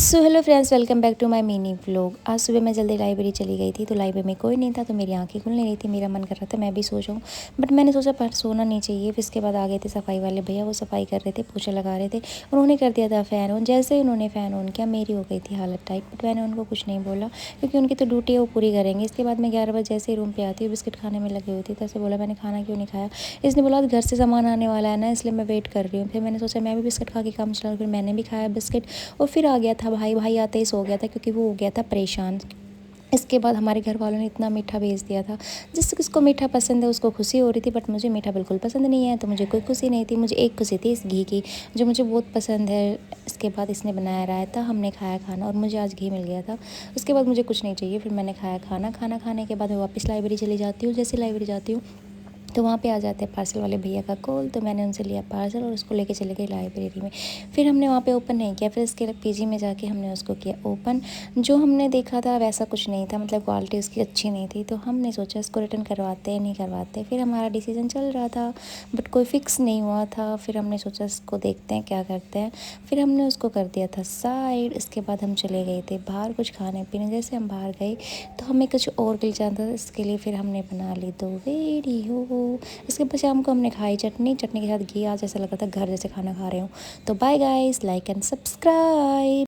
So hello friends, welcome back to my mini vlog. आज सुबह मैं जल्दी लाइब्रेरी चली गई थी, तो लाइब्रेरी में कोई नहीं था, तो मेरी आंखें खुल नहीं रही थी। मेरा मन कर रहा था मैं भी सो जाऊँ, बट मैंने सोचा पर सोना नहीं चाहिए। फिर इसके बाद आ गए थे सफाई वाले भैया, वो सफाई कर रहे थे, पोछा लगा रहे थे। उन्होंने कर दिया था फ़ैन ऑन। जैसे ही उन्होंने फ़ैन ऑन किया, मेरी हो गई थी हालत टाइट, बट मैंने उनको कुछ नहीं बोला क्योंकि उनकी तो ड्यूटी है, वो पूरी करेंगे। इसके बाद मैं 11 बजे जैसे ही रूम पर आती हूँ, बिस्किट खाने में लगी हुई थी, तब से बोला मैंने खाना क्यों नहीं खाया। इसने बोला घर से सामान आने वाला है ना, इसलिए मैं वेट कर रही हूँ। फिर मैंने सोचा मैं भी बिस्किट खा के काम चलाऊँ, फिर मैंने भी खाया बिस्किट। और फिर आ गया था भाई आते ही सो गया था क्योंकि वो हो गया था परेशान। इसके बाद हमारे घर वालों ने इतना मीठा भेज दिया था। जिस किसको मीठा पसंद है उसको खुशी हो रही थी, बट मुझे मीठा बिल्कुल पसंद नहीं है, तो मुझे कोई खुशी नहीं थी। मुझे एक खुशी थी इस घी की, जो मुझे बहुत पसंद है। इसके बाद इसने बनाया रायता, हमने खाया खाना, और मुझे आज घी मिल गया था। उसके बाद मुझे कुछ नहीं चाहिए, फिर मैंने खाया खाना। खाना खाने के बाद मैं वापस लाइब्रेरी चली जाती हूँ। जैसे लाइब्रेरी जाती हूँ तो वहाँ पे आ जाते हैं पार्सल वाले भैया का कॉल, तो मैंने उनसे लिया पार्सल और उसको लेके चले गई लाइब्रेरी में। फिर हमने वहाँ पे ओपन नहीं किया, फिर इसके पीजी में जाके हमने उसको किया ओपन। जो हमने देखा था वैसा कुछ नहीं था, मतलब क्वालिटी उसकी अच्छी नहीं थी, तो हमने सोचा इसको रिटर्न करवाते हैं नहीं करवाते। फिर हमारा डिसीजन चल रहा था, बट कोई फिक्स नहीं हुआ था। फिर हमने सोचा इसको देखते हैं क्या करते हैं। फिर हमने उसको कर दिया था साइड। इसके बाद हम चले गए थे बाहर कुछ खाने पीने। जैसे हम बाहर गए तो हमें कुछ और मिल जाता था, इसके लिए फिर हमने बना ली 2 वीडियो। इसके बाद शाम को हमने खाई चटनी के साथ घी। आज ऐसा लगा था घर जैसे खाना खा रहे हो। तो bye guys, like and subscribe.